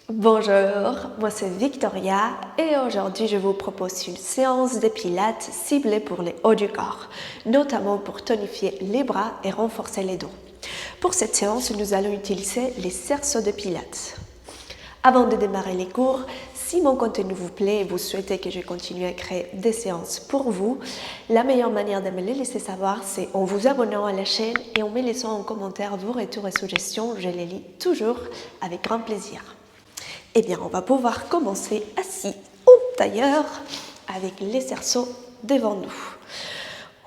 Bonjour, moi c'est Victoria et aujourd'hui je vous propose une séance de pilates ciblée pour les hauts du corps, notamment pour tonifier les bras et renforcer les dos. Pour cette séance, nous allons utiliser les cerceaux de pilates. Avant de démarrer les cours, si mon contenu vous plaît et vous souhaitez que je continue à créer des séances pour vous, la meilleure manière de me les laisser savoir, c'est en vous abonnant à la chaîne et en me laissant en commentaire vos retours et suggestions. Je les lis toujours avec grand plaisir. Eh bien, on va pouvoir commencer assis ou tailleur avec les cerceaux devant nous.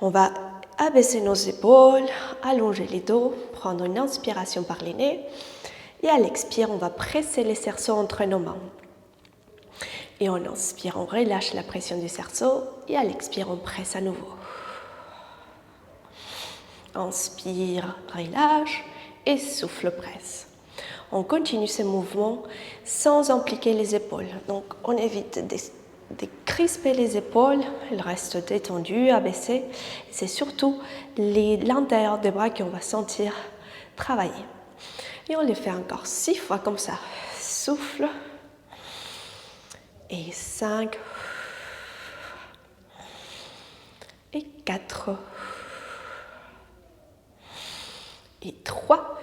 On va abaisser nos épaules, allonger les dos, prendre une inspiration par les nez et à l'expire, on va presser les cerceaux entre nos mains. Et en inspire, on relâche la pression du cerceau et à l'expire, on presse à nouveau. Inspire, relâche et souffle, presse. On continue ce mouvement sans impliquer les épaules. Donc, on évite de crisper les épaules, elles restent détendues, abaissées. C'est surtout l'intérieur des bras qu'on va sentir travailler. Et on les fait encore 6 fois comme ça. Souffle. Et 5. Et 4. Et 3.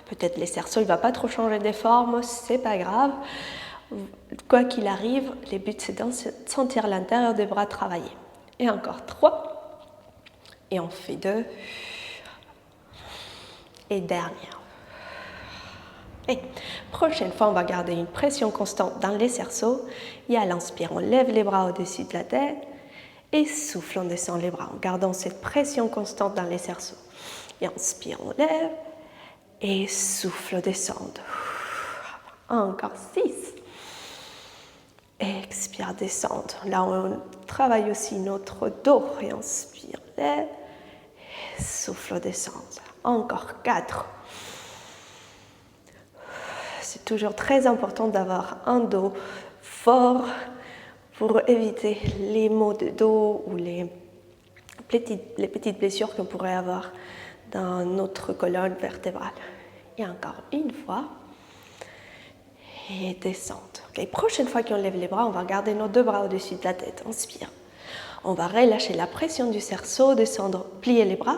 Peut-être les cerceaux, il ne va pas trop changer de forme, c'est pas grave. Quoi qu'il arrive, le but c'est de sentir l'intérieur des bras travailler. Et encore 3. Et on fait 2. Et dernière. Et prochaine fois, on va garder une pression constante dans les cerceaux. Et à l'inspire, on lève les bras au-dessus de la tête. Et souffle, on descend les bras en gardant cette pression constante dans les cerceaux. Et inspire, on lève. Et souffle, descendre. Encore 6. Expire, descendre. Là, on travaille aussi notre dos. Et inspire, lève. Et souffle, descendre. Encore 4. C'est toujours très important d'avoir un dos fort pour éviter les maux de dos ou les petites blessures qu'on pourrait avoir dans notre colonne vertébrale. Et encore une fois. Et descendre. Okay. Prochaine fois qu'on lève les bras, on va garder nos 2 bras au-dessus de la tête. Inspire. On va relâcher la pression du cerceau, descendre, plier les bras.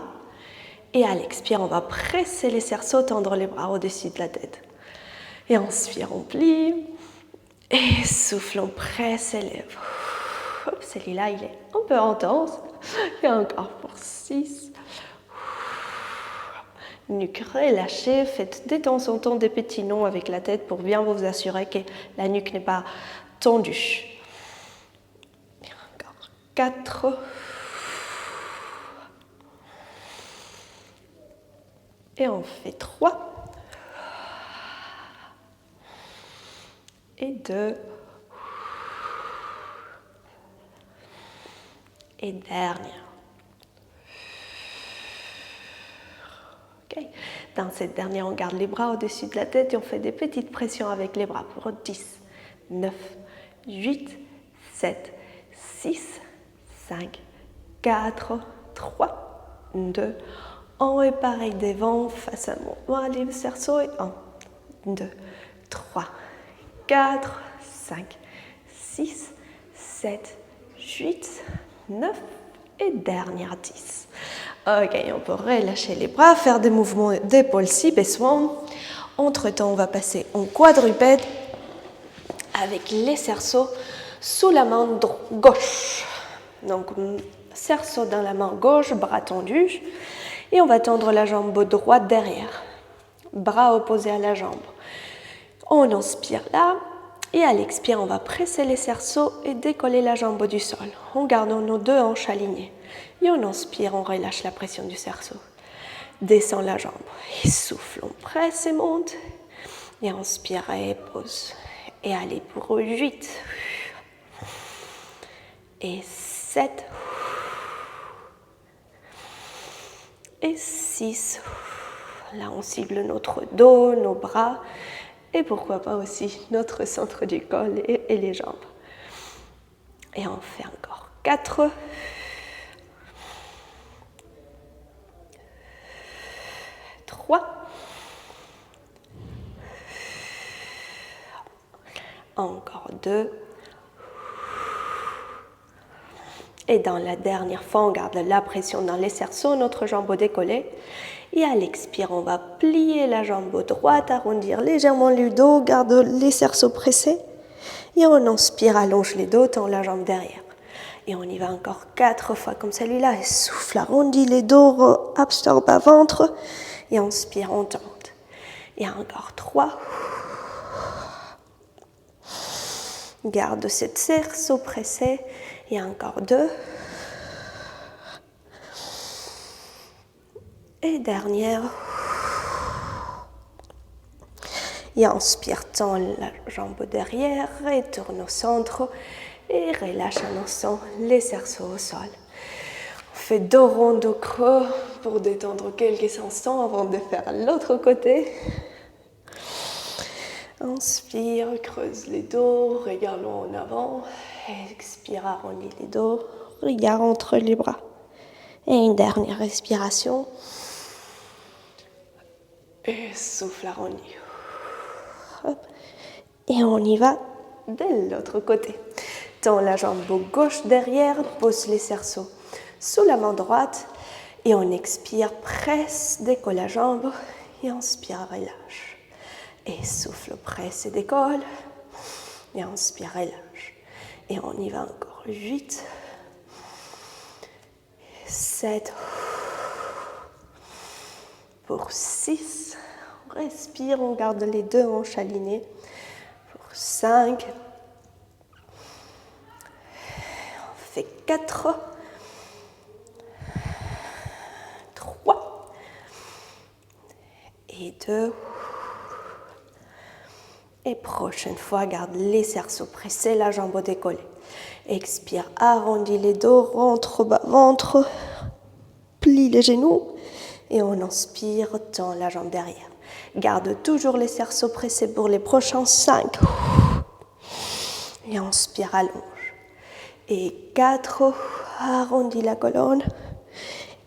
Et à l'expire, on va presser les cerceaux, tendre les bras au-dessus de la tête. Et inspire, on plie. Et souffle, on presse et lève. Celui-là, il est un peu intense. Et encore pour 6. Nuque relâchée, faites de temps en temps des petits nons avec la tête pour bien vous assurer que la nuque n'est pas tendue. Et encore 4. Et on fait 3. Et 2. Et dernière. Okay. Dans cette dernière, on garde les bras au-dessus de la tête et on fait des petites pressions avec les bras pour 10, 9, 8, 7, 6, 5, 4, 3, 2, 1 et pareil devant, face à moi, les cerceaux et 1, 2, 3, 4, 5, 6, 7, 8, 9 et dernière 10. Ok, on peut relâcher les bras, faire des mouvements d'épaule si besoin. Entre-temps, on va passer en quadrupède avec les cerceaux sous la main gauche. Donc, cerceau dans la main gauche, bras tendus. Et on va tendre la jambe droite derrière. Bras opposés à la jambe. On inspire là. Et à l'expire, on va presser les cerceaux et décoller la jambe du sol en gardant nos 2 hanches alignées. Et on inspire, on relâche la pression du cerceau. Descend la jambe. Et souffle, on presse et monte. Et inspire et pose. Et allez pour 8. Et 7. Et 6. Là, on cible notre dos, nos bras. Et pourquoi pas aussi notre centre du col et les jambes. Et on fait encore 4. 3. Encore 2. Et dans la dernière fois, on garde la pression dans les cerceaux, notre jambe décollée. Et à l'expire, on va plier la jambe droite, arrondir légèrement le dos, garde les cerceaux pressés. Et on inspire, allonge les dos, tend la jambe derrière. Et on y va encore 4 fois comme celui-là. Et souffle, arrondit les dos, absorbe à ventre. Et inspire, on tente. Et encore 3. Garde cette cerceau pressé. Et encore 2. Et dernière. Et inspire, tend la jambe derrière, retourne au centre et relâche en instant les cerceaux au sol. On fait dos rond, dos creux pour détendre quelques instants avant de faire l'autre côté. Inspire, creuse les dos, regarde en avant. Expire, arrondis les dos, regarde entre les bras. Et une dernière respiration. Et souffle, arrondi. Et on y va de l'autre côté. Tends la jambe gauche derrière, pose les cerceaux sous la main droite et on expire, presse, décolle la jambe et inspire, relâche. Et souffle, presse et décolle et inspire, relâche. Et on y va encore 8, 7, pour 6, on respire, on garde les deux hanches alignées. 5, on fait 4, 3 et 2. Et prochaine fois, garde les cerceaux pressés, la jambe décollée. Expire, arrondis les dos, rentre bas ventre, plie les genoux et on inspire, tend la jambe derrière. Garde toujours les cerceaux pressés pour les prochains 5. Et inspire, allonge. Et 4, arrondis la colonne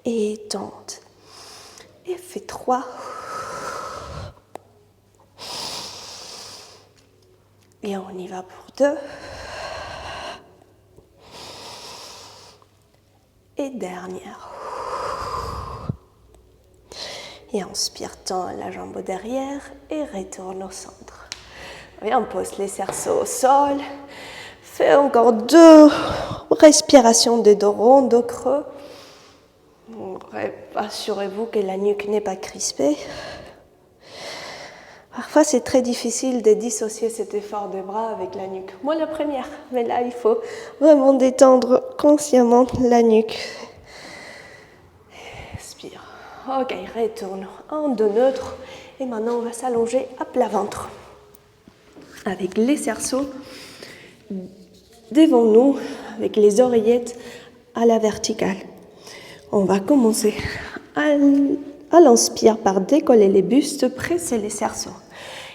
et tente. Et fais 3. Et on y va pour 2. Et dernière. Et inspire, tend la jambe derrière et retourne au centre. Et on pose les cerceaux au sol. Fais encore 2 respirations de dos rond, dos creux. Assurez-vous que la nuque n'est pas crispée. Parfois, c'est très difficile de dissocier cet effort des bras avec la nuque. Moi, la première. Mais là, il faut vraiment détendre consciemment la nuque. Expire. Ok, retourne en dos neutre. Et maintenant, on va s'allonger à plat ventre. Avec les cerceaux devant nous, avec les oreillettes à la verticale. On va commencer à l'inspire par décoller les bustes, presser les cerceaux.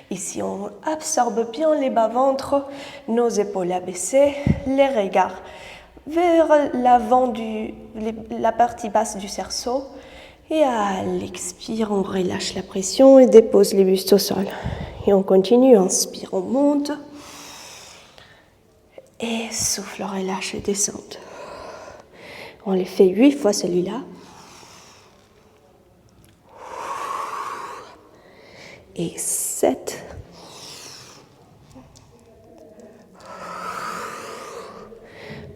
Ici, on absorbe bien les bas-ventres, nos épaules abaissées, les regards vers l'avant la partie basse du cerceau. Et à l'expire, on relâche la pression et dépose les bustes au sol. Et on continue, inspire, on monte. Et souffle, relâche et descend. On les fait 8 fois celui-là. Et 7.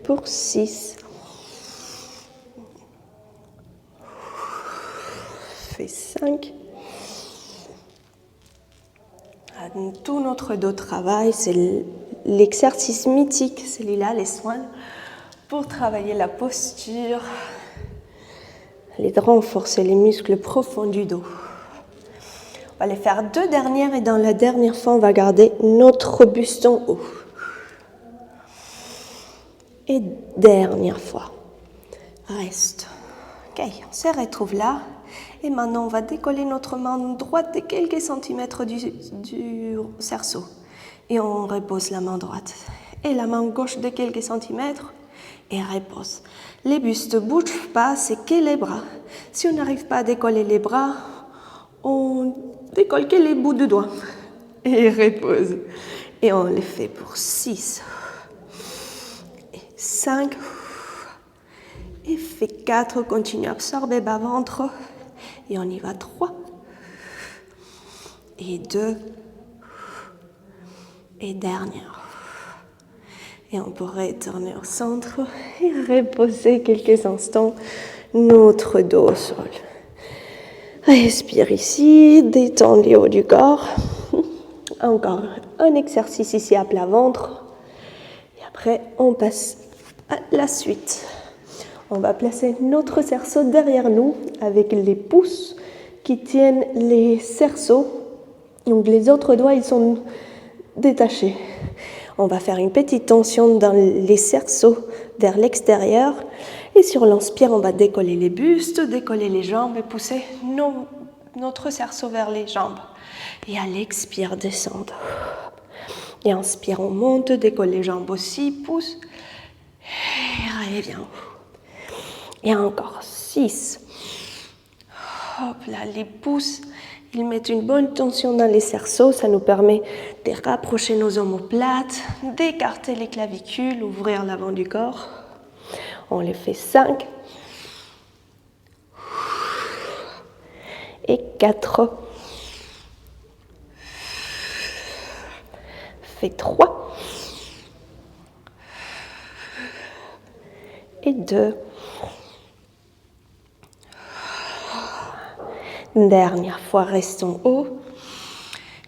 Pour 6. Fait 5. Tout notre dos travail, c'est l'exercice mythique, celui-là, les soins, pour travailler la posture, renforcer les muscles profonds du dos. On va les faire 2 dernières et dans la dernière fois, on va garder notre buste en haut. Et dernière fois. Reste. Ok, on se retrouve là. Et maintenant, on va décoller notre main droite de quelques centimètres du cerceau. Et on repose la main droite. Et la main gauche de quelques centimètres. Et repose. Les bustes ne bougent pas, c'est que les bras. Si on n'arrive pas à décoller les bras, on décolle que les bouts de doigts. Et repose. Et on les fait pour 6. Et 5. Et fait 4. Continue à absorber bas-ventre. Et on y va 3. Et 2. Et dernière. Et on pourrait tourner au centre et reposer quelques instants notre dos au sol. Respire ici, détends le haut du corps. Encore un exercice ici à plat ventre. Et après, on passe à la suite. On va placer notre cerceau derrière nous avec les pouces qui tiennent les cerceaux. Donc les autres doigts, ils sont détachés. On va faire une petite tension dans les cerceaux vers l'extérieur. Et sur l'inspire, on va décoller les bustes, décoller les jambes et pousser notre cerceau vers les jambes. Et à l'expire, descendre. Et inspire, on monte, décolle les jambes aussi, pousse. Et reviens. Et encore 6. Hop là, les pouces, ils mettent une bonne tension dans les cerceaux. Ça nous permet de rapprocher nos omoplates, d'écarter les clavicules, ouvrir l'avant du corps. On les fait 5. Et 4. Fait 3. Et 2. Dernière fois, restons haut.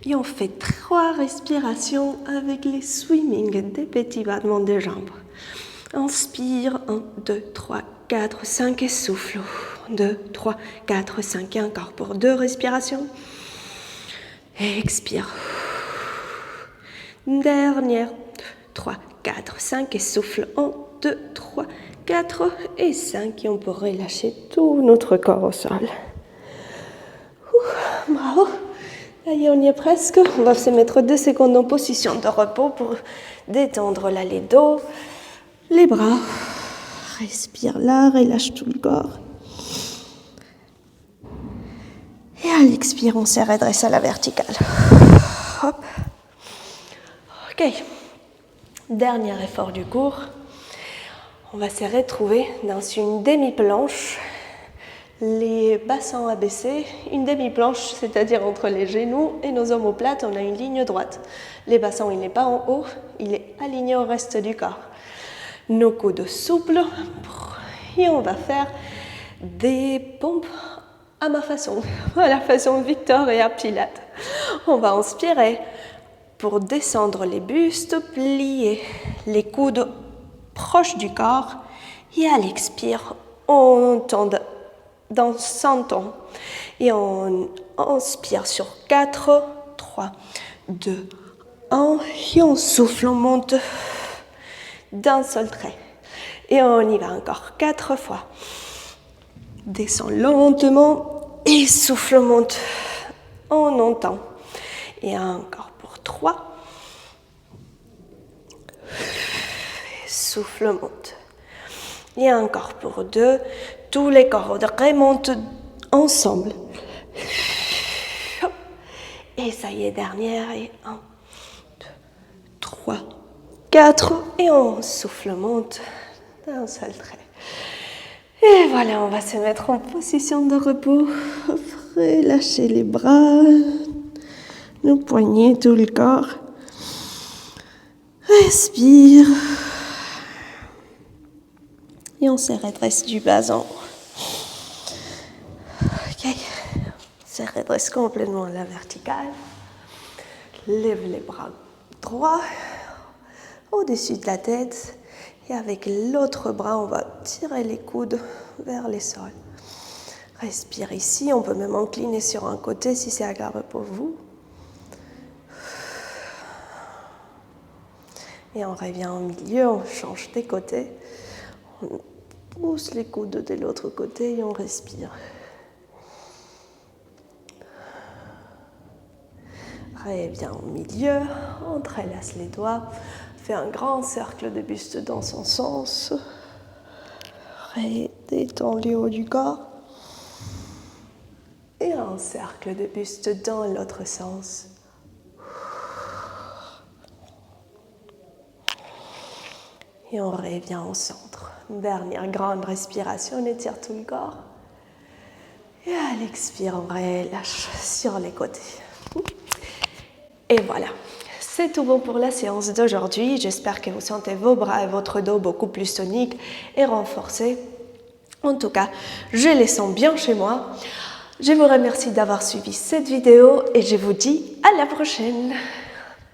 Et on fait 3 respirations avec les swimming, des petits battements de jambes. Inspire, 1, 2, 3, 4, 5 et souffle. 2, 3, 4, 5 et encore pour 2 respirations. Et expire. Dernière, 3, 4, 5 et souffle. 1, 2, 3, 4 et 5. Et on peut relâcher tout notre corps au sol. Bravo. Ça y est, on y est presque. On va se mettre 2 secondes en position de repos pour détendre là les dos, les bras. Respire là, relâche tout le corps. Et à l'expire, on se redresse à la verticale. Hop. Ok. Dernier effort du cours. On va se retrouver dans une demi-planche. Les bassins abaissés, une demi-planche, c'est-à-dire entre les genoux et nos omoplates, on a une ligne droite. Les bassins, il n'est pas en haut, il est aligné au reste du corps. Nos coudes souples, et on va faire des pompes à ma façon, à la façon Victor et à Pilates. On va inspirer pour descendre les bustes, plier les coudes proches du corps, et à l'expire, on tend dans 100 ans. Et on inspire sur 4, 3, 2, 1. Et on souffle, on monte d'un seul trait. Et on y va encore 4 fois. Descend lentement et souffle, monte. On entend. Et encore pour 3. Souffle, monte. Et encore pour 2. Tous les cordes remontent ensemble. Et ça y est, dernière. Et 1, 2, 3, 4. Et on souffle, monte d'un seul trait. Et voilà, on va se mettre en position de repos. Relâchez les bras, nos poignets, tout le corps. Respire. Et on se redresse du bas en haut. Ok. On se redresse complètement à la verticale. Lève les bras droits au-dessus de la tête. Et avec l'autre bras, on va tirer les coudes vers les sols. Respire ici. On peut même incliner sur un côté si c'est agréable pour vous. Et on revient au milieu, on change des côtés. On pousse les coudes de l'autre côté et on respire. Reviens au milieu, entrelace les doigts, fais un grand cercle de buste dans son sens. Détends le haut du corps. Et un cercle de buste dans l'autre sens. Et on revient au centre. Dernière grande respiration, on étire tout le corps. Et à l'expire, on relâche sur les côtés. Et voilà, c'est tout bon pour la séance d'aujourd'hui. J'espère que vous sentez vos bras et votre dos beaucoup plus toniques et renforcés. En tout cas, je les sens bien chez moi. Je vous remercie d'avoir suivi cette vidéo et je vous dis à la prochaine.